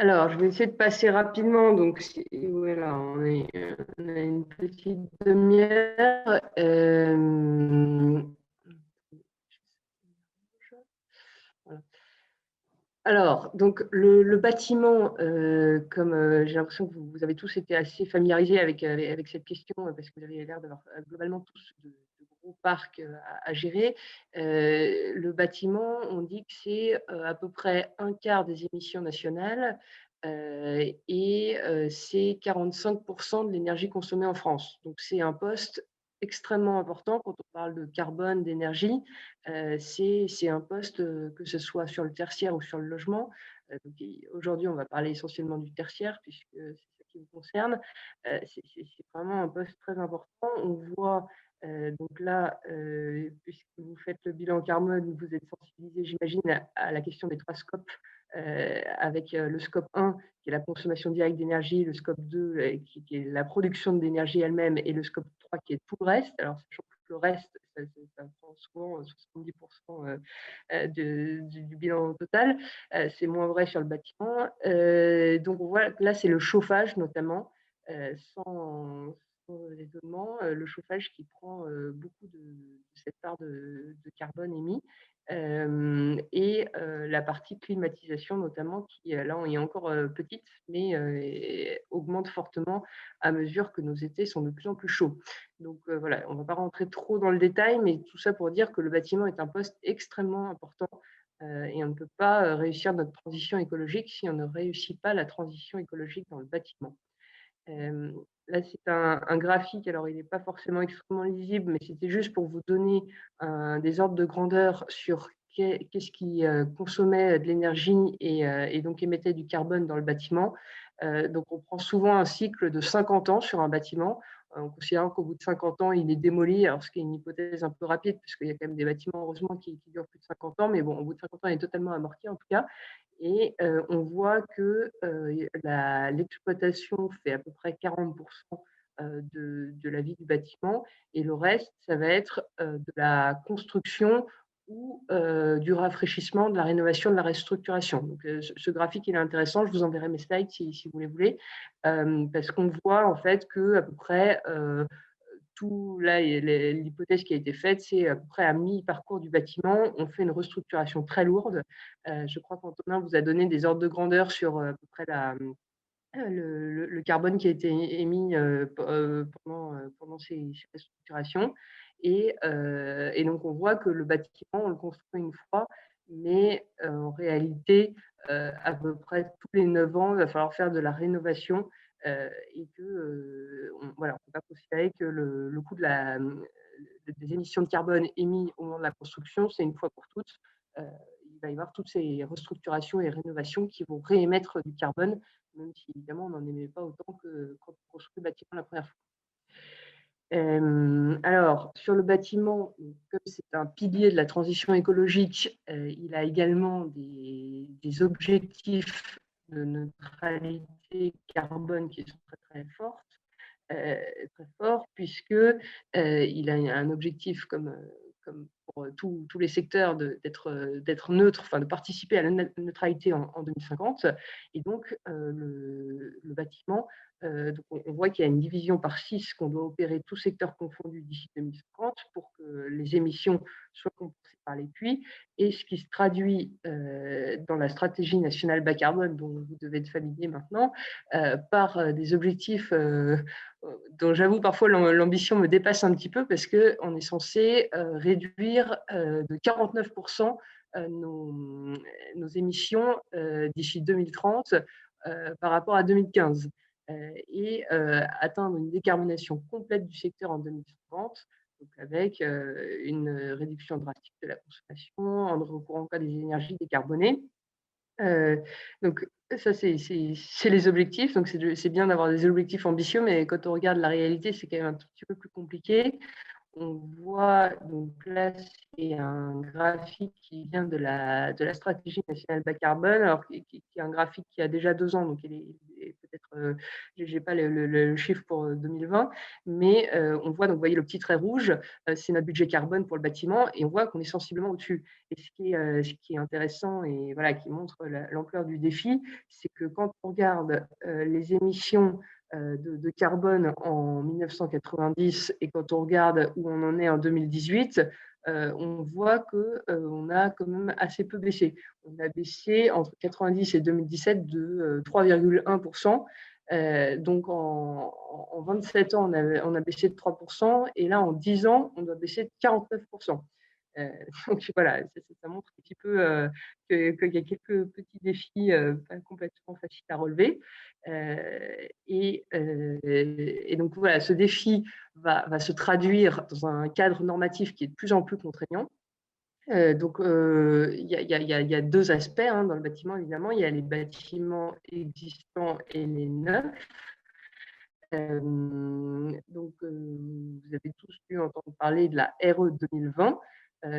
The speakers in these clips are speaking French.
Alors, je vais essayer de passer rapidement. Donc, voilà, on a une petite demi-heure. Voilà. Alors, donc le bâtiment, comme j'ai l'impression que vous avez tous été assez familiarisés avec cette question, parce que vous avez l'air d'avoir globalement tous de gros parcs à gérer. Le bâtiment, on dit que c'est à peu près un quart des émissions nationales et c'est 45% de l'énergie consommée en France. Donc, c'est un poste extrêmement important quand on parle de carbone, d'énergie. C'est un poste, que ce soit sur le tertiaire ou sur le logement. Donc aujourd'hui, on va parler essentiellement du tertiaire puisque c'est ça qui vous concerne. C'est vraiment un poste très important. On voit, donc là, puisque vous faites le bilan carbone, vous êtes sensibilisés, j'imagine, à la question des 3 scopes, avec, le scope 1 qui est la consommation directe d'énergie, le scope 2 qui est la production d'énergie elle-même et le scope 3 qui est tout le reste. Alors sachant que le reste, ça prend souvent 70% du bilan total. C'est moins vrai sur le bâtiment. Donc on voit que là, c'est le chauffage notamment, sans étonnement, le chauffage qui prend beaucoup de cette part de carbone émis. Et la partie climatisation notamment qui, là, est encore petite, mais augmente fortement à mesure que nos étés sont de plus en plus chauds. Donc voilà, on ne va pas rentrer trop dans le détail, mais tout ça pour dire que le bâtiment est un poste extrêmement important et on ne peut pas réussir notre transition écologique si on ne réussit pas la transition écologique dans le bâtiment. Euh, Là, c'est un graphique, alors il n'est pas forcément extrêmement lisible, mais c'était juste pour vous donner des ordres de grandeur sur qu'est-ce qui consommait de l'énergie et donc émettait du carbone dans le bâtiment. Donc, on prend souvent un cycle de 50 ans sur un bâtiment, en considérant qu'au bout de 50 ans, il est démoli, alors ce qui est une hypothèse un peu rapide, puisqu'il y a quand même des bâtiments, heureusement, qui durent plus de 50 ans, mais bon, au bout de 50 ans, il est totalement amorti en tout cas. Et on voit que l'exploitation fait à peu près 40% de la vie du bâtiment et le reste, ça va être de la construction ou du rafraîchissement, de la rénovation, de la restructuration. Donc, ce graphique, il est intéressant. Je vous enverrai mes slides si vous les voulez, parce qu'on voit en fait que à peu près tout là, l'hypothèse qui a été faite, c'est à peu près à mi-parcours du bâtiment, on fait une restructuration très lourde. Je crois qu'Antonin vous a donné des ordres de grandeur sur à peu près le carbone qui a été émis pendant ces restructurations. Et donc, on voit que le bâtiment, on le construit une fois, mais en réalité, à peu près tous les 9 ans, il va falloir faire de la rénovation et que voilà, on ne peut pas considérer que le coût des émissions de carbone émis au moment de la construction, c'est une fois pour toutes. Il va y avoir toutes ces restructurations et rénovations qui vont réémettre du carbone, même si évidemment on n'en émet pas autant que quand on construit le bâtiment la première fois. Alors, sur le bâtiment, comme c'est un pilier de la transition écologique, il a également des objectifs de neutralité carbone qui sont très, très forts, très fort, puisque il a un objectif comme pour tous les secteurs d'être neutre, enfin de participer à la neutralité en 2050. Et donc, le bâtiment, donc on voit qu'il y a une division par 6 qu'on doit opérer tous secteurs confondus d'ici 2050 pour que les émissions soient compensées par les puits. Et ce qui se traduit dans la stratégie nationale bas carbone, dont vous devez être familier maintenant, par des objectifs dont j'avoue parfois l'ambition me dépasse un petit peu parce qu'on est censé réduire de 49% nos émissions d'ici 2030 par rapport à 2015 et atteindre une décarbonation complète du secteur en 2050, donc avec une réduction drastique de la consommation en recourant à des énergies décarbonées. Donc ça, c'est les objectifs. Donc c'est bien d'avoir des objectifs ambitieux, mais quand on regarde la réalité, c'est quand même un tout petit peu plus compliqué. On voit, donc là, c'est un graphique qui vient de la stratégie nationale bas carbone, alors qui est un graphique qui a déjà 2 ans, donc il est peut-être j'ai pas le chiffre pour 2020, mais on voit, donc vous voyez le petit trait rouge, c'est notre budget carbone pour le bâtiment et on voit qu'on est sensiblement au-dessus. Et ce qui est intéressant et voilà, qui montre l'ampleur du défi, c'est que quand on regarde les émissions de carbone en 1990 et quand on regarde où on en est en 2018, on voit qu'on a quand même assez peu baissé. On a baissé entre 90 et 2017 de 3,1%. Donc en 27 ans, on a baissé de 3%, et là en 10 ans, on doit baisser de 49%. Donc voilà, ça montre un petit peu qu'il y a quelques petits défis pas complètement faciles à relever. Et donc voilà, ce défi va se traduire dans un cadre normatif qui est de plus en plus contraignant. Donc, il y a deux aspects dans le bâtiment, évidemment. Il y a les bâtiments existants et les neufs. Donc, vous avez tous dû entendre parler de la RE 2020.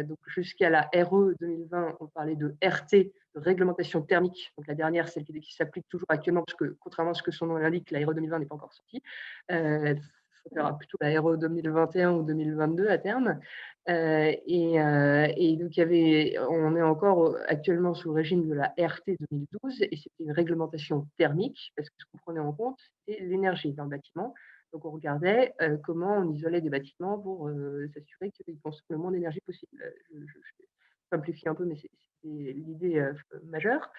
Donc, jusqu'à la RE 2020, on parlait de RT, de réglementation thermique. Donc, la dernière, celle qui s'applique toujours actuellement, parce que contrairement à ce que son nom l'indique, la RE 2020 n'est pas encore sortie. On verra plutôt la RE 2021 ou 2022 à terme. Et donc, on est encore actuellement sous le régime de la RT 2012, et c'était une réglementation thermique, parce que ce qu'on prenait en compte, c'était l'énergie dans le bâtiment. Donc, on regardait comment on isolait des bâtiments pour s'assurer qu'ils consomment le moins d'énergie possible. Je simplifie un peu, mais c'est l'idée majeure.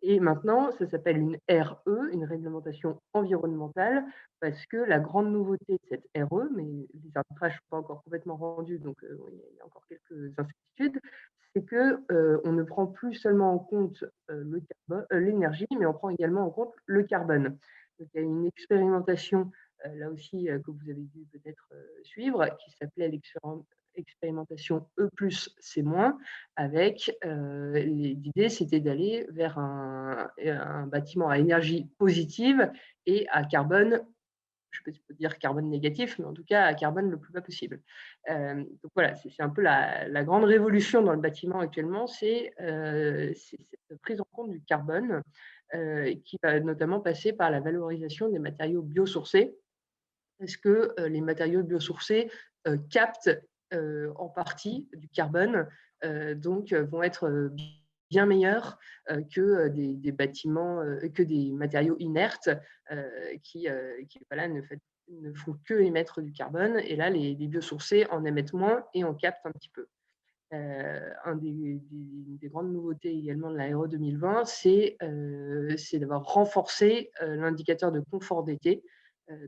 Et maintenant, ça s'appelle une RE, une réglementation environnementale, parce que la grande nouveauté de cette RE, mais les arbitrages ne sont pas encore complètement rendus, donc il y a encore quelques incertitudes, c'est qu'on ne prend plus seulement en compte l'énergie, mais on prend également en compte le carbone. Donc, il y a une expérimentation, là aussi, que vous avez dû peut-être suivre, qui s'appelait l'expérimentation E plus C-, avec l'idée, c'était d'aller vers un bâtiment à énergie positive et à carbone, je peux dire carbone négatif, mais en tout cas à carbone le plus bas possible. Donc voilà, c'est un peu la grande révolution dans le bâtiment actuellement, c'est cette prise en compte du carbone, qui va notamment passer par la valorisation des matériaux biosourcés, parce que les matériaux biosourcés captent en partie du carbone, donc vont être bien meilleurs que des bâtiments, que des matériaux inertes qui voilà, ne font que émettre du carbone. Et là, les biosourcés en émettent moins et en captent un petit peu. Des grandes nouveautés également de la RE 2020, c'est d'avoir renforcé l'indicateur de confort d'été.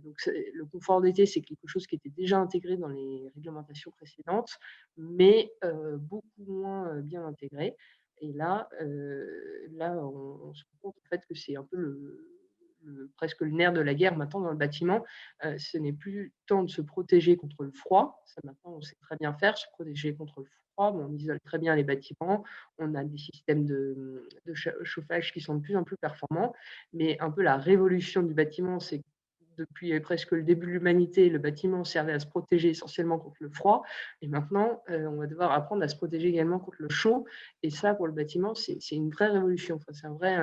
Donc, le confort d'été, c'est quelque chose qui était déjà intégré dans les réglementations précédentes, mais beaucoup moins bien intégré. Et là, on se rend compte en fait que c'est un peu presque le nerf de la guerre maintenant dans le bâtiment. Ce n'est plus tant de se protéger contre le froid, ça maintenant on sait très bien faire, se protéger contre le froid, on isole très bien les bâtiments, on a des systèmes de chauffage qui sont de plus en plus performants, mais un peu la révolution du bâtiment, c'est que depuis presque le début de l'humanité, le bâtiment servait à se protéger essentiellement contre le froid, et maintenant on va devoir apprendre à se protéger également contre le chaud, et ça pour le bâtiment c'est une vraie révolution, enfin, c'est un vrai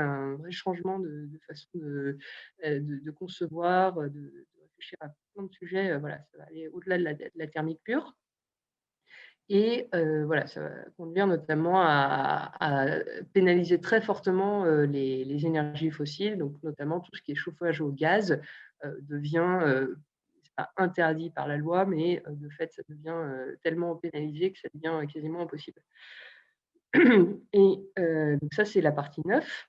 changement de façon de concevoir, de réfléchir à plein de sujets. Voilà, ça va aller au-delà de la thermique pure. Et voilà, ça va conduire notamment à pénaliser très fortement les énergies fossiles, donc notamment tout ce qui est chauffage au gaz devient c'est pas interdit par la loi, mais de fait, ça devient tellement pénalisé que ça devient quasiment impossible. Et donc ça, c'est la partie 9.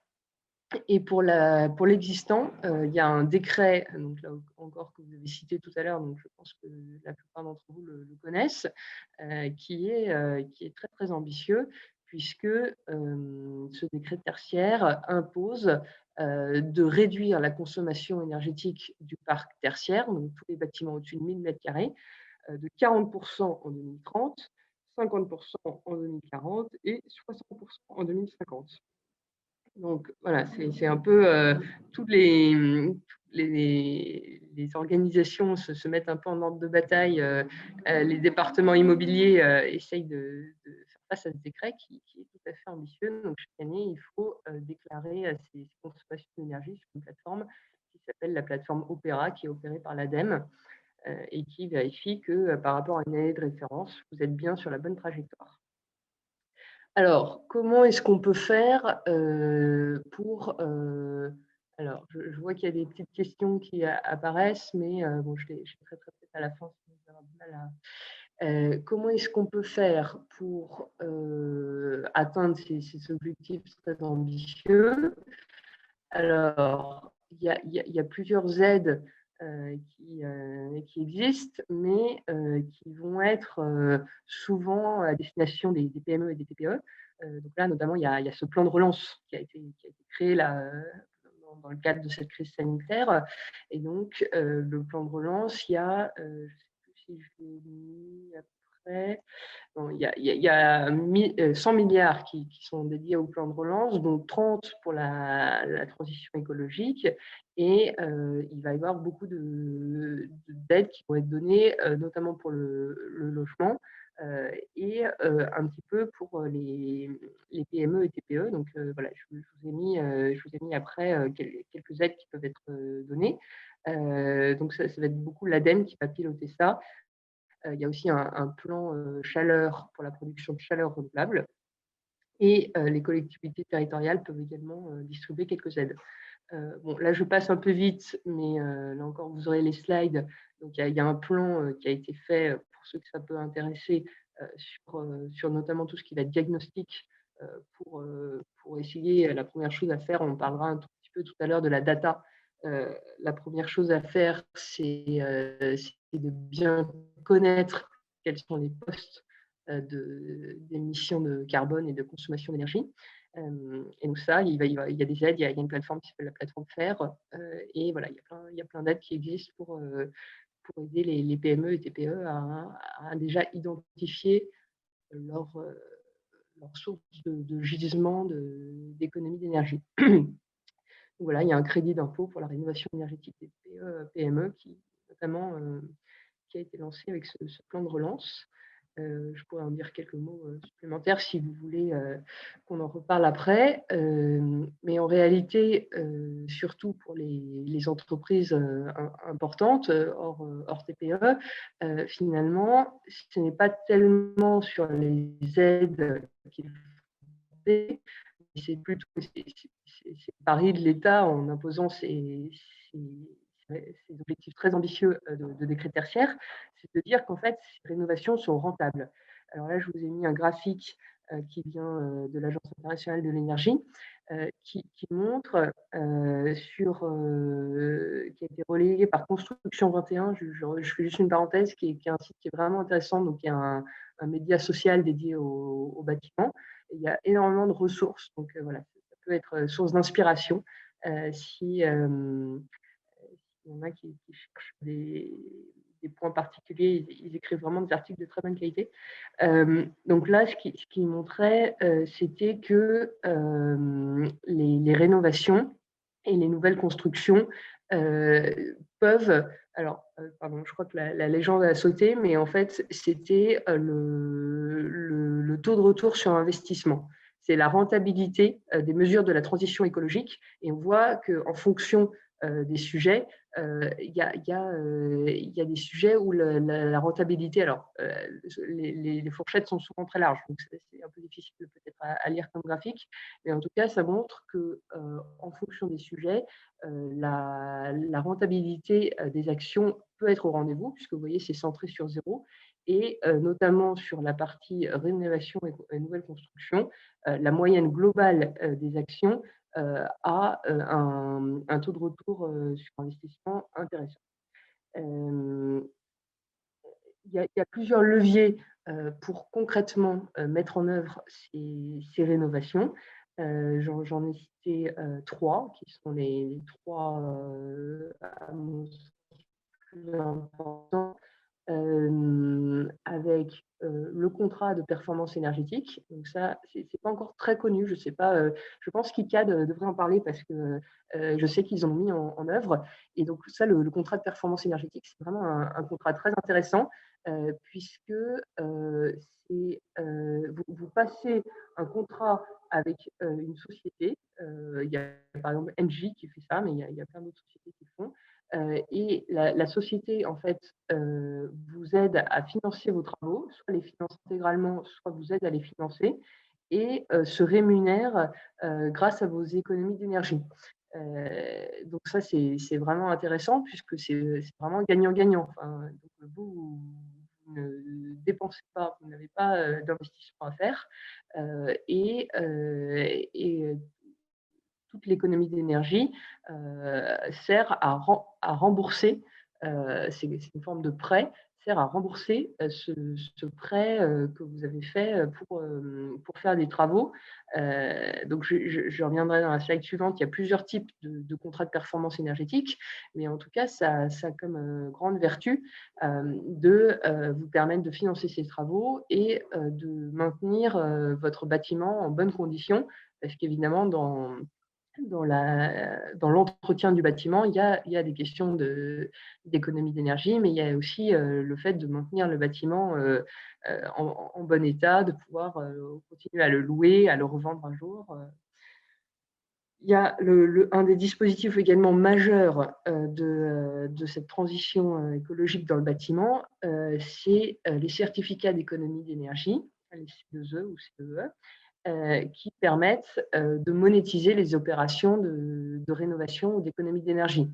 Et pour l'existant, il y a un décret, donc là encore que vous avez cité tout à l'heure, donc je pense que la plupart d'entre vous le connaissent, qui est très, très ambitieux, puisque ce décret tertiaire impose de réduire la consommation énergétique du parc tertiaire, donc tous les bâtiments au-dessus de 1000 m², de 40% en 2030, 50% en 2040 et 60% en 2050. Donc voilà, c'est un peu toutes les organisations se mettent un peu en ordre de bataille. Les départements immobiliers essayent de faire face à ce décret qui est tout à fait ambitieux. Donc chaque année, il faut déclarer ses consommations d'énergie sur une plateforme qui s'appelle la plateforme Opéra, qui est opérée par l'ADEME et qui vérifie que par rapport à une année de référence, vous êtes bien sur la bonne trajectoire. Alors, comment est-ce qu'on peut faire pour… alors, je vois qu'il y a des petites questions qui apparaissent, mais bon, je les traiterai peut-être à la fin, sinon je vais avoir du mal à… comment est-ce qu'on peut faire pour atteindre ces objectifs très ambitieux? Alors, il y a plusieurs aides qui existent, mais qui vont être souvent à destination des PME et des TPE. Donc là, notamment, il y a ce plan de relance qui a été créé là, dans le cadre de cette crise sanitaire. Et donc, le plan de relance, il y a, je ne sais plus si je l'ai mis après, bon, il y a 100 milliards qui sont dédiés au plan de relance, dont 30 pour la transition écologique. Et il va y avoir beaucoup d'aides qui vont être données, notamment pour le logement et un petit peu pour les PME et TPE. Donc voilà, je vous ai mis après quelques aides qui peuvent être données. Donc ça va être beaucoup l'ADEME qui va piloter ça. Il y a aussi un plan chaleur pour la production de chaleur renouvelable. Et les collectivités territoriales peuvent également distribuer quelques aides. Bon, là, je passe un peu vite, mais là encore, vous aurez les slides. Donc, il y a un plan qui a été fait pour ceux que ça peut intéresser sur notamment tout ce qui va être diagnostic pour essayer. La première chose à faire, on parlera un tout petit peu tout à l'heure de la data. La première chose à faire, c'est de bien connaître quels sont les postes d'émissions de carbone et de consommation d'énergie. Et donc ça, il y a des aides, il y a une plateforme qui s'appelle la plateforme FAIR, et voilà, il y a plein d'aides qui existent pour aider les PME et TPE à déjà identifier leur, leur source de gisement d'économie d'énergie. Voilà, il y a un crédit d'impôt pour la rénovation énergétique des PME qui, notamment, qui a été lancé avec ce plan de relance. Je pourrais en dire quelques mots supplémentaires si vous voulez qu'on en reparle après. Mais en réalité, surtout pour les entreprises importantes, hors TPE, finalement, ce n'est pas tellement sur les aides qu'il faut faire, c'est plutôt c'est le pari de l'État en imposant ces objectifs très ambitieux de décret tertiaire, c'est de dire qu'en fait, ces rénovations sont rentables. Alors là, je vous ai mis un graphique qui vient de l'Agence internationale de l'énergie, qui montre qui a été relayé par Construction 21. Je fais juste une parenthèse, qui est un site qui est vraiment intéressant, donc qui est un média social dédié au bâtiment. Il y a énormément de ressources, donc voilà, ça peut être source d'inspiration s'il y en a qui cherchent des points particuliers, ils écrivent vraiment des articles de très bonne qualité. Donc là, ce qui montrait, c'était que les rénovations et les nouvelles constructions peuvent… Alors, pardon, je crois que la légende a sauté, mais en fait, c'était le taux de retour sur investissement. C'est la rentabilité des mesures de la transition écologique. Et on voit qu'en fonction des sujets, il y a des sujets où la rentabilité… Alors, les fourchettes sont souvent très larges, donc c'est un peu difficile peut-être à lire comme graphique, mais en tout cas, ça montre qu'en fonction des sujets, la rentabilité des actions peut être au rendez-vous, puisque vous voyez, c'est centré sur zéro, et notamment sur la partie rénovation et nouvelle construction, la moyenne globale des actions a un taux de retour sur investissement intéressant. Il y a plusieurs leviers pour concrètement mettre en œuvre ces rénovations. J'en ai cité 3, qui sont les 3 à mon sens plus importants, avec le contrat de performance énergétique. Donc ça, c'est pas encore très connu. Je sais pas. Je pense qu'ICAD devrait en parler parce que je sais qu'ils ont mis en œuvre. Et donc ça, le contrat de performance énergétique, c'est vraiment un contrat très intéressant puisque vous passez un contrat avec une société. Il y a par exemple Engie qui fait ça, mais il y a plein d'autres sociétés qui le font. Et la société, en fait, vous aide à financer vos travaux, soit les finance intégralement, soit vous aide à les financer et se rémunère grâce à vos économies d'énergie. Donc ça, c'est vraiment intéressant puisque c'est vraiment gagnant-gagnant. Enfin, donc vous ne dépensez pas, vous n'avez pas d'investissement à faire et toute l'économie d'énergie sert à rembourser, c'est une forme de prêt, sert à rembourser ce prêt que vous avez fait pour faire des travaux. Donc, je reviendrai dans la slide suivante. Il y a plusieurs types de contrats de performance énergétique, mais en tout cas, ça a comme grande vertu de vous permettre de financer ces travaux et de maintenir votre bâtiment en bonnes conditions, parce qu'évidemment, dans l'entretien du bâtiment, il y a des questions d'économie d'énergie, mais il y a aussi le fait de maintenir le bâtiment en bon état, de pouvoir continuer à le louer, à le revendre un jour. Il y a un des dispositifs également majeurs de cette transition écologique dans le bâtiment, c'est les certificats d'économie d'énergie, les C2E ou CEE, qui permettent de monétiser les opérations de rénovation ou d'économie d'énergie.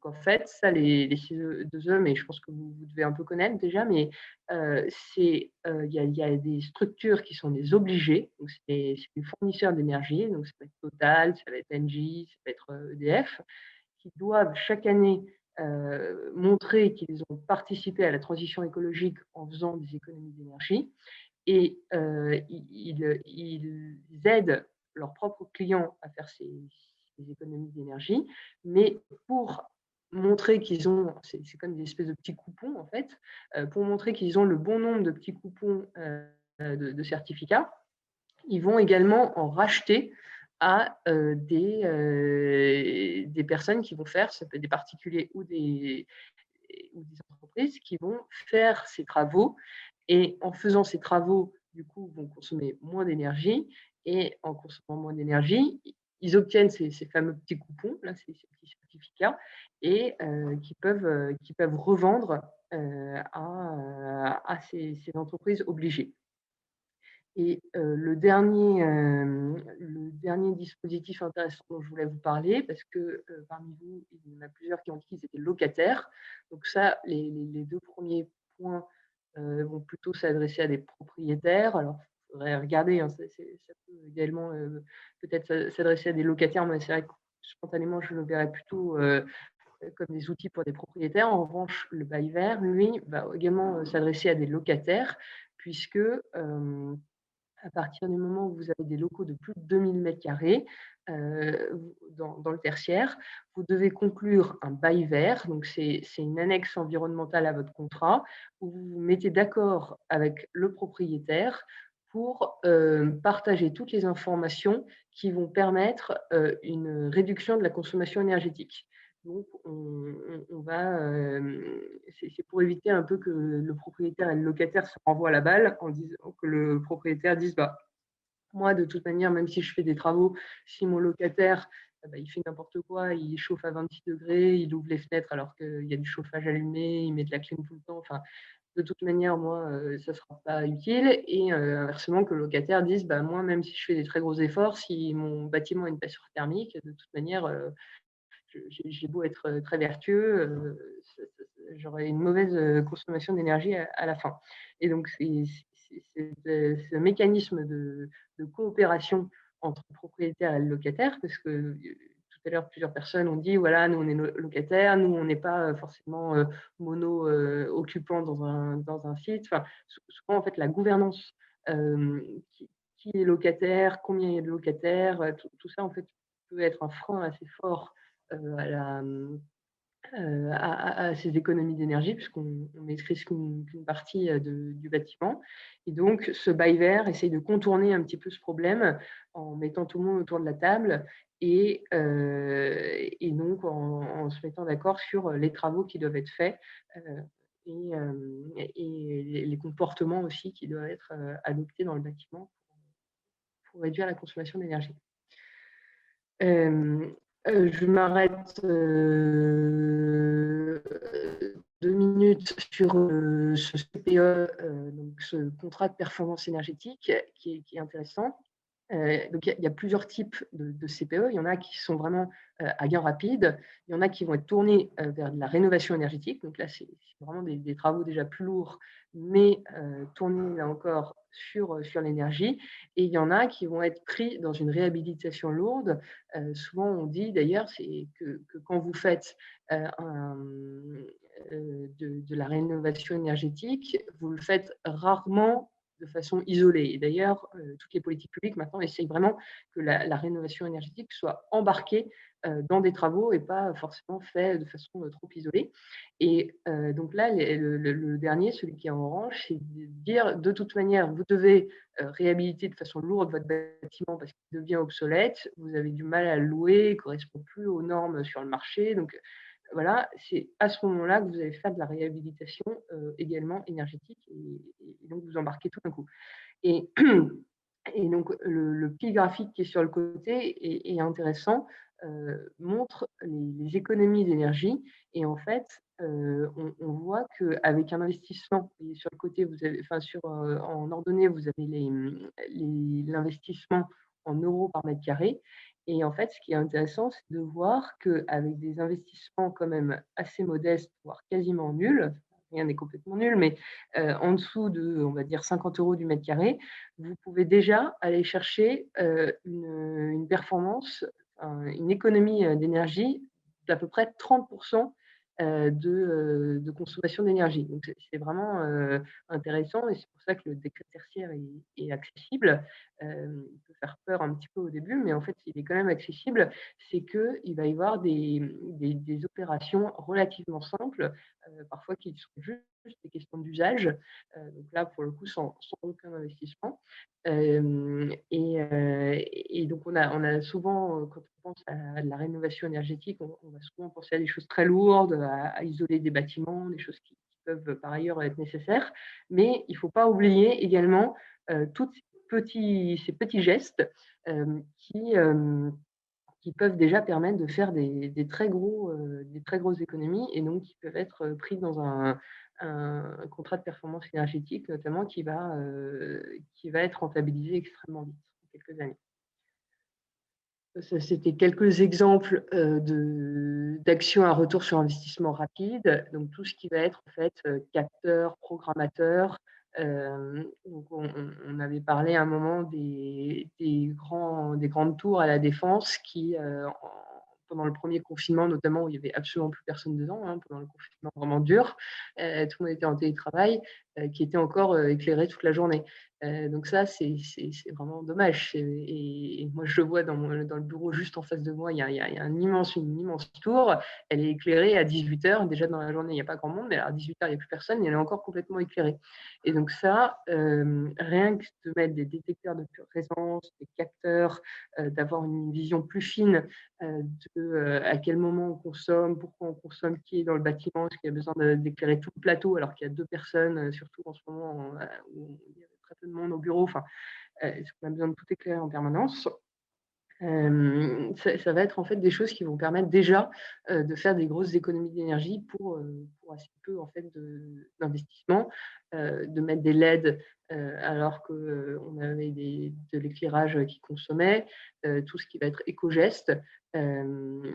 Donc en fait, ça, les CE2E, mais je pense que vous devez un peu connaître déjà, mais il y a des structures qui sont des obligés, donc c'est des fournisseurs d'énergie, donc ça va être Total, ça va être Engie, ça va être EDF, qui doivent chaque année montrer qu'ils ont participé à la transition écologique en faisant des économies d'énergie et ils aident leurs propres clients à faire ces économies d'énergie, mais pour montrer qu'ils ont, c'est comme des espèces de petits coupons en fait, pour montrer qu'ils ont le bon nombre de petits coupons de certificats, ils vont également en racheter à des personnes qui vont faire, ça peut être des particuliers ou des entreprises qui vont faire ces travaux et en faisant ces travaux, du coup, vont consommer moins d'énergie et en consommant moins d'énergie, ils obtiennent ces fameux petits coupons, là, ces petits certificats et qui peuvent revendre à ces entreprises obligées. Et le dernier dispositif intéressant dont je voulais vous parler, parce que parmi vous, il y en a plusieurs qui ont dit qu'ils étaient locataires. Donc ça, les deux premiers points vont plutôt s'adresser à des propriétaires. Alors, il faudrait regarder, hein, ça peut également peut-être s'adresser à des locataires, mais c'est vrai que spontanément, je le verrais plutôt comme des outils pour des propriétaires. En revanche, le bail vert, lui, va également s'adresser à des locataires, puisque à partir du moment où vous avez des locaux de plus de 2000 m², dans le tertiaire, vous devez conclure un bail vert. Donc, c'est une annexe environnementale à votre contrat où vous vous mettez d'accord avec le propriétaire pour partager toutes les informations qui vont permettre une réduction de la consommation énergétique. Donc, c'est pour éviter un peu que le propriétaire et le locataire se renvoient la balle en disant que le propriétaire dise bah, moi, de toute manière, même si je fais des travaux, si mon locataire il fait n'importe quoi, il chauffe à 26 degrés, il ouvre les fenêtres alors qu'il y a du chauffage allumé, il met de la clim tout le temps. Enfin, de toute manière, moi, ça ne sera pas utile. Et inversement, que le locataire dise bah, moi, même si je fais des très gros efforts, si mon bâtiment a une passure thermique, de toute manière, j'ai beau être très vertueux, j'aurai une mauvaise consommation d'énergie à la fin. Et donc, c'est ce mécanisme de coopération entre le propriétaire et le locataire, parce que tout à l'heure, plusieurs personnes ont dit, voilà, nous, on est locataires, nous, on n'est pas forcément mono-occupants dans un site. Enfin, souvent, en fait, la gouvernance, qui est locataire, combien il y a de locataires, tout ça, en fait, peut être un frein assez fort à ces économies d'énergie, puisqu'on maîtrise qu'une partie du bâtiment. Et donc, ce bail vert essaye de contourner un petit peu ce problème en mettant tout le monde autour de la table et donc en se mettant d'accord sur les travaux qui doivent être faits et les comportements aussi qui doivent être adoptés dans le bâtiment pour réduire la consommation d'énergie. Je m'arrête 2 minutes sur ce CPE, donc ce contrat de performance énergétique qui est intéressant. Donc il y a plusieurs types de CPE. Il y en a qui sont vraiment à gain rapide. Il y en a qui vont être tournés vers de la rénovation énergétique. Donc là, c'est vraiment des travaux déjà plus lourds, mais tournés là encore sur l'énergie. Et il y en a qui vont être pris dans une réhabilitation lourde. Souvent, on dit d'ailleurs que quand vous faites de la rénovation énergétique, vous le faites rarement de façon isolée. Et d'ailleurs, toutes les politiques publiques maintenant essayent vraiment que la rénovation énergétique soit embarquée dans des travaux et pas forcément fait de façon trop isolée. Et donc là, le dernier, celui qui est en orange, c'est de dire de toute manière, vous devez réhabiliter de façon lourde votre bâtiment parce qu'il devient obsolète, vous avez du mal à le louer, il ne correspond plus aux normes sur le marché. Donc voilà, c'est à ce moment-là que vous allez faire de la réhabilitation également énergétique et donc vous embarquez tout d'un coup. Et, et donc le petit graphique qui est sur le côté est intéressant, montre les économies d'énergie et en fait, on voit qu'avec un investissement et sur le côté, vous avez, enfin en ordonnée, vous avez l'investissement en euros par mètre carré. Et en fait, ce qui est intéressant, c'est de voir qu'avec des investissements quand même assez modestes, voire quasiment nuls, rien n'est complètement nul, mais en dessous de, on va dire, 50 € du mètre carré, vous pouvez déjà aller chercher une performance, une économie d'énergie d'à peu près 30% de consommation d'énergie. Donc, c'est vraiment intéressant et c'est pour ça que le décret tertiaire est accessible. Il peut faire peur un petit peu au début, mais en fait, il est quand même accessible. C'est qu'il va y avoir des opérations relativement simples, parfois qui sont juste des questions d'usage. Donc là, pour le coup, sans aucun investissement. Et donc, on a souvent, quand on pense à la rénovation énergétique, on va souvent penser à des choses très lourdes, à isoler des bâtiments, des choses qui peuvent par ailleurs être nécessaires. Mais il ne faut pas oublier également tous ces petits gestes qui peuvent déjà permettre de faire des très grosses économies et donc qui peuvent être pris dans un contrat de performance énergétique notamment qui va être rentabilisé extrêmement vite en quelques années. Ça, c'était quelques exemples d'actions à retour sur investissement rapide. Donc, tout ce qui va être en fait capteur, programmateur. Donc on avait parlé à un moment des grandes tours à la Défense qui, pendant le premier confinement notamment, où il n'y avait absolument plus personne dedans, hein, pendant le confinement vraiment dur, tout le monde était en télétravail, qui était encore éclairé toute la journée. Donc ça, c'est vraiment dommage. Et moi, je le vois dans le bureau juste en face de moi, il y a une immense tour. Elle est éclairée à 18h. Déjà dans la journée, il n'y a pas grand monde, mais à 18h, il n'y a plus personne et elle est encore complètement éclairée. Et donc ça, rien que de mettre des détecteurs de présence, des capteurs, d'avoir une vision plus fine à quel moment on consomme, pourquoi on consomme, qui est dans le bâtiment, est-ce qu'il y a besoin d'éclairer tout le plateau alors qu'il y a 2 personnes, surtout en ce moment où il y a très peu de monde au bureau. Enfin, est-ce qu'on a besoin de tout éclairer en permanence? Ça va être en fait des choses qui vont permettre déjà de faire des grosses économies d'énergie pour assez peu en fait d'investissement, de mettre des LED alors qu'on avait de l'éclairage qui consommait, tout ce qui va être éco-geste. Attendez,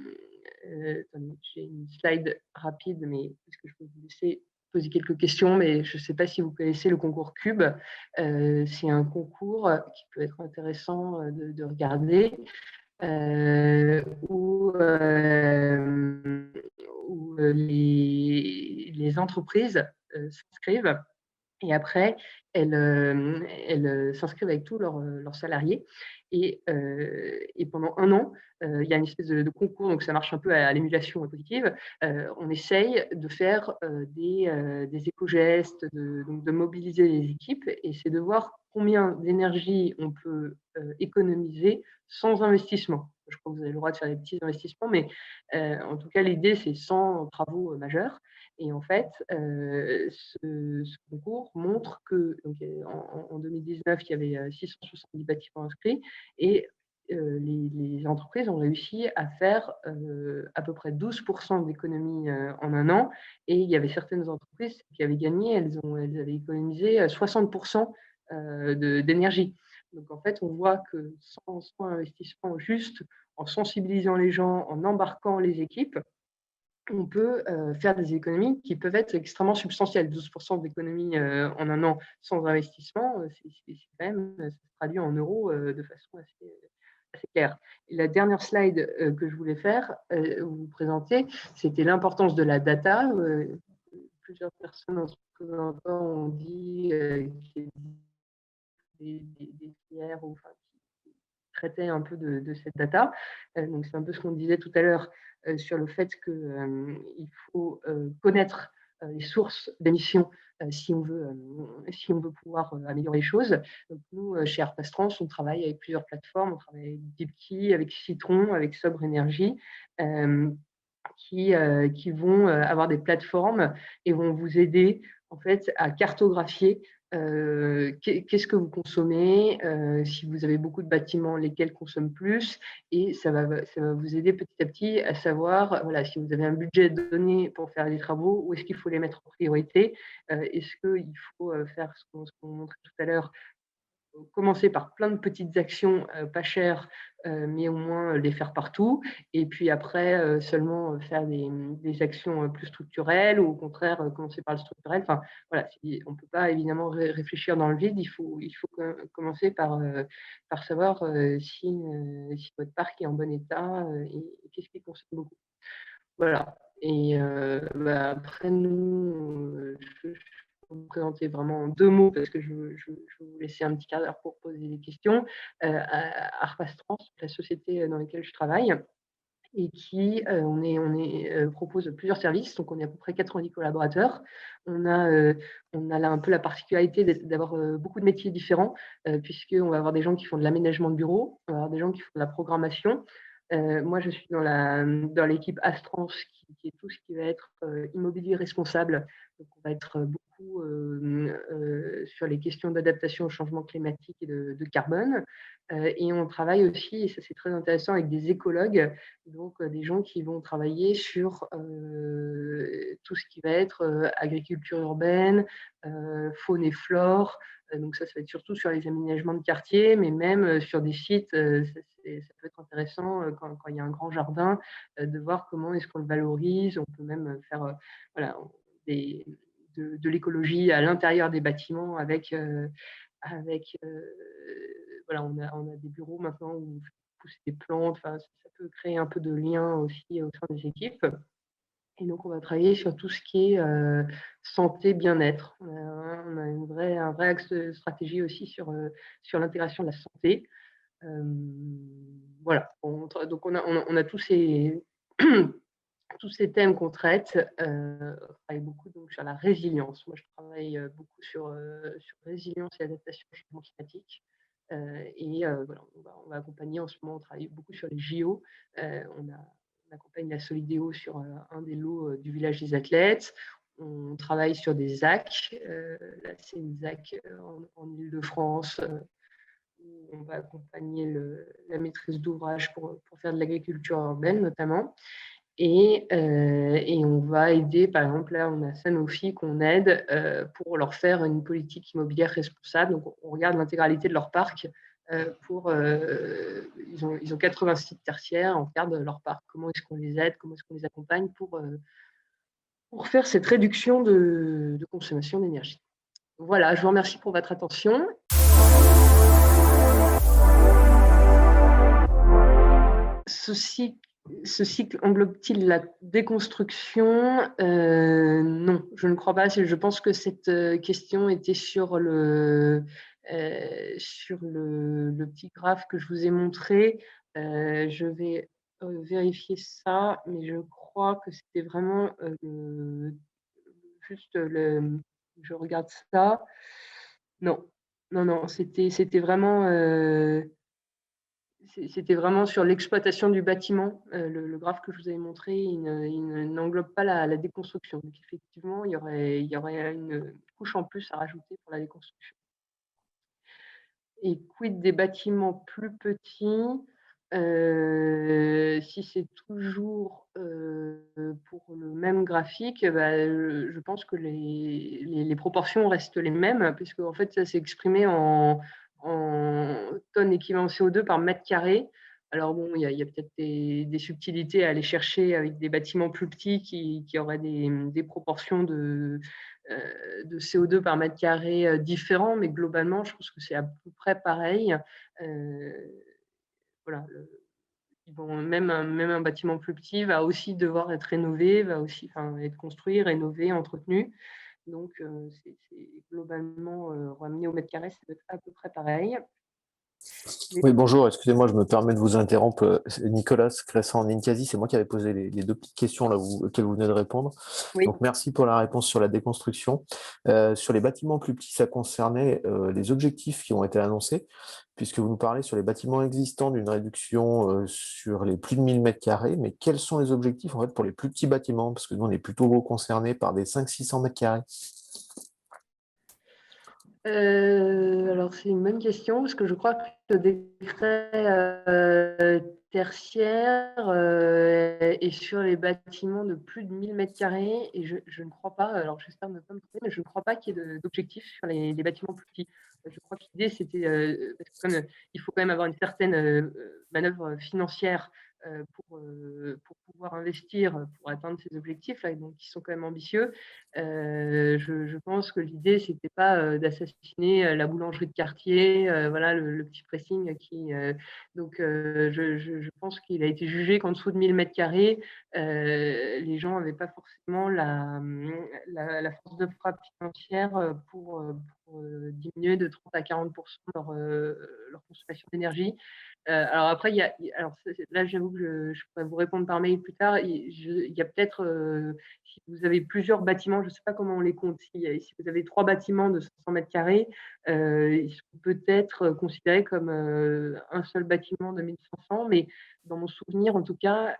j'ai une slide rapide, mais est-ce que je peux vous laisser poser quelques questions, mais je ne sais pas si vous connaissez le concours Cube. C'est un concours qui peut être intéressant de regarder, où les entreprises s'inscrivent et après, elles s'inscrivent avec tous leurs salariés et pendant 1 an, il y a une espèce de concours, donc ça marche un peu à l'émulation positive. On essaye de faire des éco-gestes, donc de mobiliser les équipes et c'est de voir combien d'énergie on peut économiser sans investissement. Je crois que vous avez le droit de faire des petits investissements, mais en tout cas, l'idée, c'est sans travaux majeurs. Et en fait, ce concours montre que donc, en 2019, il y avait 670 bâtiments inscrits et les entreprises ont réussi à faire à peu près 12% d'économies en un an. Et il y avait certaines entreprises qui avaient gagné, elles avaient économisé 60% d'énergie. Donc en fait, on voit que sans investissement juste, en sensibilisant les gens, en embarquant les équipes, on peut faire des économies qui peuvent être extrêmement substantielles. 12% d'économies en un an sans investissement, c'est quand même, ça se traduit en euros de façon assez claire. Et la dernière slide que je voulais vous présenter, c'était l'importance de la data. Plusieurs personnes en se présentant ont dit qu'il y avait des filières qui traitaient un peu de cette data. Donc, c'est un peu ce qu'on disait tout à l'heure sur le fait qu'il faut connaître les sources d'émissions si on veut pouvoir améliorer les choses. Donc, nous, chez AirPass Trans, on travaille avec plusieurs plateformes. On travaille avec DeepKey, avec Citron, avec Sobre Énergie, qui vont avoir des plateformes et vont vous aider en fait à cartographier qu'est-ce que vous consommez, si vous avez beaucoup de bâtiments, lesquels consomment plus, et ça va vous aider petit à petit à savoir, voilà, si vous avez un budget donné pour faire des travaux, où est-ce qu'il faut les mettre en priorité, est-ce qu'il faut faire ce qu'on montrait tout à l'heure, commencer par plein de petites actions pas chères, mais au moins les faire partout. Et puis après, seulement faire des actions plus structurelles, ou au contraire, commencer par le structurel. Enfin, voilà, on ne peut pas évidemment réfléchir dans le vide. Il faut commencer par savoir si votre parc est en bon état et qu'est-ce qui consomme beaucoup. Voilà. Et après, nous, je vais vous présenter vraiment en 2 mots parce que je vais vous laisser un petit quart d'heure pour poser des questions. ARPAS Trans, la société dans laquelle je travaille, et qui propose plusieurs services. Donc, on est à peu près 90 collaborateurs. On a là un peu la particularité d'avoir beaucoup de métiers différents, puisqu'on va avoir des gens qui font de l'aménagement de bureaux, on va avoir des gens qui font de la programmation. Moi, je suis dans l'équipe Astrans, qui est tout ce qui va être immobilier responsable. Donc, on va être beaucoup sur les questions d'adaptation au changement climatique et de carbone. Et on travaille aussi, et ça c'est très intéressant, avec des écologues, donc des gens qui vont travailler sur tout ce qui va être agriculture urbaine, faune et flore. Donc ça va être surtout sur les aménagements de quartier, mais même sur des sites, ça peut être intéressant quand il y a un grand jardin, de voir comment est-ce qu'on le valorise. On peut même faire voilà, de l'écologie à l'intérieur des bâtiments avec voilà, on a des bureaux maintenant où on fait pousser des plantes. Enfin, ça peut créer un peu de lien aussi au sein des équipes. Et donc, on va travailler sur tout ce qui est santé, bien-être. On a un vrai axe de stratégie aussi sur l'intégration de la santé. Voilà. Donc, on a tous ces, tous ces thèmes qu'on traite. On travaille beaucoup donc, sur la résilience. Moi, je travaille beaucoup sur résilience et adaptation au changement climatique. Voilà, on va accompagner, en ce moment, on travaille beaucoup sur les JO. On accompagne la Solidéo sur un des lots du village des athlètes. On travaille sur des ZAC. Là, c'est une ZAC en Île-de-France, où on va accompagner la maîtrise d'ouvrage pour faire de l'agriculture urbaine, notamment. Et on va aider, par exemple, là, on a Sanofi qu'on aide pour leur faire une politique immobilière responsable. Donc, on regarde l'intégralité de leur parc. Ils ont 80 sites tertiaires, on regarde leur parc, comment est-ce qu'on les aide, comment est-ce qu'on les accompagne pour faire cette réduction de consommation d'énergie. Voilà, je vous remercie pour votre attention. Ce cycle englobe-t-il la déconstruction? Non, je ne crois pas. Je pense que cette question était sur le petit graphe que je vous ai montré. Je vais vérifier ça, mais je crois que c'était vraiment juste le. Je regarde ça. Non, non, non, c'était vraiment. c'était vraiment sur l'exploitation du bâtiment. Le graphe que je vous avais montré, il n'englobe pas la déconstruction. Donc effectivement, il y aurait une couche en plus à rajouter pour la déconstruction. Et quid des bâtiments plus petits? Si c'est toujours pour le même graphique, je pense que les proportions restent les mêmes, puisque en fait, ça s'est exprimé en tonnes équivalent CO2 par mètre carré. Alors bon, il y a peut-être des subtilités à aller chercher avec des bâtiments plus petits qui auraient des proportions de CO2 par mètre carré différents, mais globalement, je pense que c'est à peu près pareil. Voilà, même un bâtiment plus petit va aussi devoir être rénové, va aussi être construit, rénové, entretenu. Donc, c'est globalement ramené au mètre carré, ça doit être à peu près pareil. Oui, bonjour, excusez-moi, je me permets de vous interrompre. C'est Nicolas Cressan Ninkasi, c'est moi qui avais posé les deux petites questions là, auxquelles vous venez de répondre. Oui. Donc, merci pour la réponse sur la déconstruction. Sur les bâtiments plus petits, ça concernait les objectifs qui ont été annoncés, puisque vous nous parlez sur les bâtiments existants d'une réduction sur les plus de 1000 m², mais quels sont les objectifs en fait pour les plus petits bâtiments? Parce que nous, on est plutôt concernés par des 500-600 m². Alors, c'est une bonne question, parce que je crois que le décret tertiaire est sur les bâtiments de plus de 1000 m², et je ne crois pas, alors j'espère ne pas me tromper, mais je ne crois pas qu'il y ait d'objectif sur les bâtiments plus petits. Je crois que l'idée, c'était, parce que comme il faut quand même avoir une certaine manœuvre financière pour pouvoir investir, pour atteindre ces objectifs, là, donc, qui sont quand même ambitieux. Je pense que l'idée, c'était pas d'assassiner la boulangerie de quartier, voilà, le petit pressing qui. Donc, je pense qu'il a été jugé qu'en dessous de 1000 m², les gens n'avaient pas forcément la force de frappe financière pour diminuer de 30 à 40% leur consommation d'énergie. Alors après, alors là, j'avoue que je pourrais vous répondre par mail plus tard. Il y a peut-être, si vous avez plusieurs bâtiments, je ne sais pas comment on les compte. Si vous avez 3 bâtiments de 500 m², ils sont peut-être considérés comme un seul bâtiment de 1500, mais dans mon souvenir, en tout cas,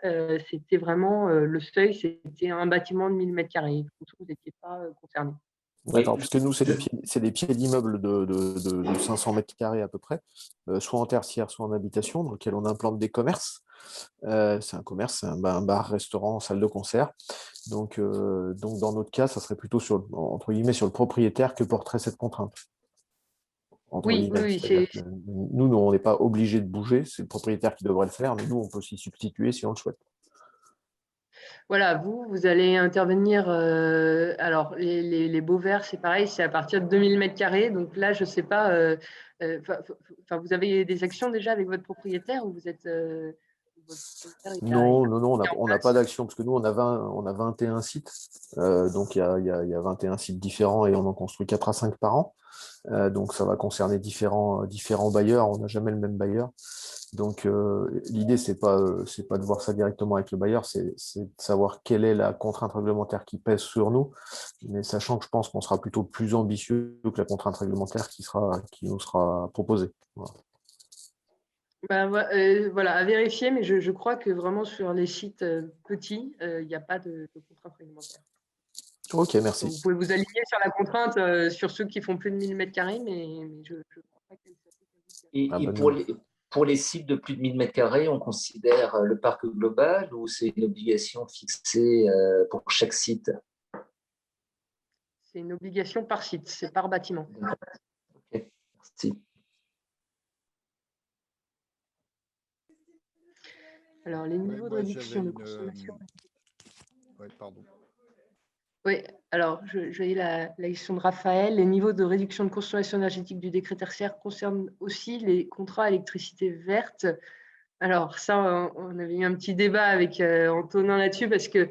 c'était vraiment le seuil, c'était un bâtiment de 1000 m². Vous n'étiez pas concerné. D'accord, parce que nous, c'est des pieds d'immeubles de 500 m² à peu près, soit en tertiaire, soit en habitation, dans lequel on implante des commerces. C'est un commerce, c'est un bar, restaurant, salle de concert. Donc, dans notre cas, ça serait plutôt entre guillemets, sur le propriétaire que porterait cette contrainte. Oui, C'est-à-dire que nous, on n'est pas obligé de bouger, c'est le propriétaire qui devrait le faire, mais nous, on peut s'y substituer si on le souhaite. Voilà, vous allez intervenir. Alors, les beaux verts, c'est pareil, c'est à partir de 2000 m². Donc là, je ne sais pas. Vous avez des actions déjà avec votre propriétaire ou vous êtes. Votre propriétaire Non, est en on n'a pas place. d'action, parce que nous, on a 21 sites. Donc, il y a 21 sites différents et on en construit 4 à 5 par an. Donc, ça va concerner différents bailleurs. On n'a jamais le même bailleur. Donc, l'idée, c'est pas de voir ça directement avec le bailleur, c'est de savoir quelle est la contrainte réglementaire qui pèse sur nous, mais sachant que je pense qu'on sera plutôt plus ambitieux que la contrainte réglementaire qui nous sera proposée. Voilà. Voilà, à vérifier, mais je crois que vraiment sur les sites petits, il n'y a pas de contrainte réglementaire. Ok, Donc, merci. vous pouvez vous aligner sur la contrainte sur ceux qui font plus de 1000 m², mais je ne crois pas qu'elle s'applique. Et pour les sites de plus de 1000 m², on considère le parc global ou c'est une obligation fixée pour chaque site? C'est une obligation par site, c'est par bâtiment. Ok, merci. Alors, les niveaux de réduction de consommation. Oui, pardon. Oui, alors je vais la question de Raphaël. Les niveaux de réduction de consommation énergétique du décret tertiaire concernent aussi les contrats à électricité verte. Alors ça, on avait eu un petit débat avec Antonin là-dessus parce que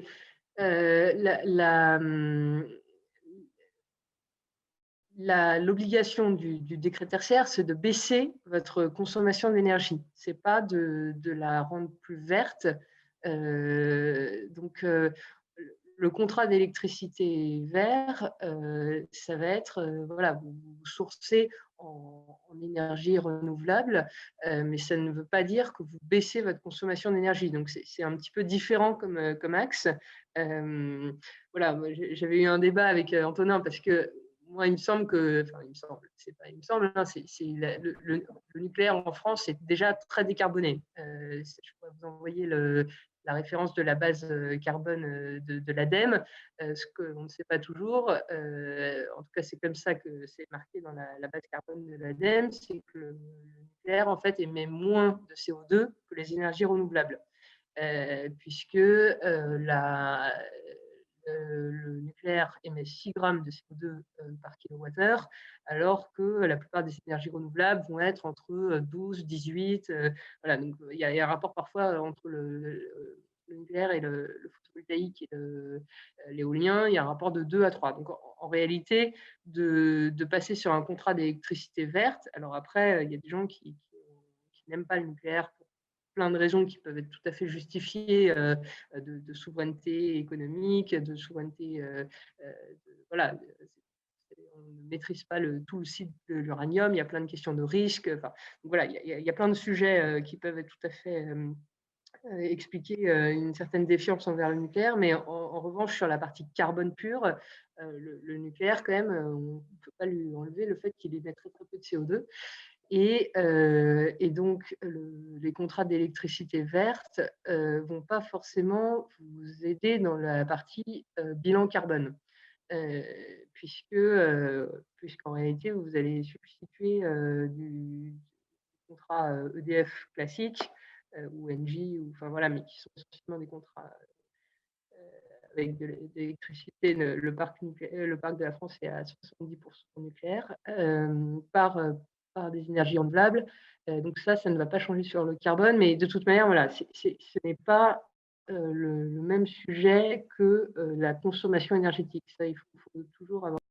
l'obligation du décret tertiaire, c'est de baisser votre consommation d'énergie. Ce n'est pas de la rendre plus verte. Donc, le contrat d'électricité vert, ça va être, voilà, vous sourcez en énergie renouvelable, mais ça ne veut pas dire que vous baissez votre consommation d'énergie. Donc, c'est un petit peu différent comme axe. Voilà, moi, j'avais eu un débat avec Antonin parce que moi, il me semble que, enfin, c'est pas il me semble, hein, le nucléaire en France est déjà très décarboné. Je pourrais vous envoyer la référence de la base carbone de l'ADEME, ce qu'on ne sait pas toujours. En tout cas, c'est comme ça que c'est marqué dans la base carbone de l'ADEME, c'est que le nucléaire, en fait, émet moins de CO2 que les énergies renouvelables, puisque le nucléaire émet 6 grammes de CO2 par kilowattheure, alors que la plupart des énergies renouvelables vont être entre 12, 18. Voilà, donc il y a un rapport parfois entre le nucléaire et le photovoltaïque et l'éolien, il y a un rapport de 2 à 3. Donc en réalité, de passer sur un contrat d'électricité verte, alors après, il y a des gens qui n'aiment pas le nucléaire pour plein de raisons qui peuvent être tout à fait justifiées, de souveraineté économique, de souveraineté, voilà, on ne maîtrise pas tout le cycle de l'uranium, il y a plein de questions de risque. Enfin, donc voilà, il y a plein de sujets qui peuvent être tout à fait expliquer une certaine défiance envers le nucléaire, mais en revanche, sur la partie carbone pure, le nucléaire, quand même, on ne peut pas lui enlever le fait qu'il émet très, très peu de CO2. Et donc, les contrats d'électricité verte ne vont pas forcément vous aider dans la partie bilan carbone, puisqu'en réalité, vous allez substituer du contrat EDF classique ou Engie, enfin voilà, mais qui sont essentiellement des contrats avec de l'électricité. Le parc de la France est à 70% nucléaire, par des énergies renouvelables. Donc ça ne va pas changer sur le carbone, mais de toute manière, voilà, ce n'est pas le même sujet que la consommation énergétique. Ça, il faut toujours avoir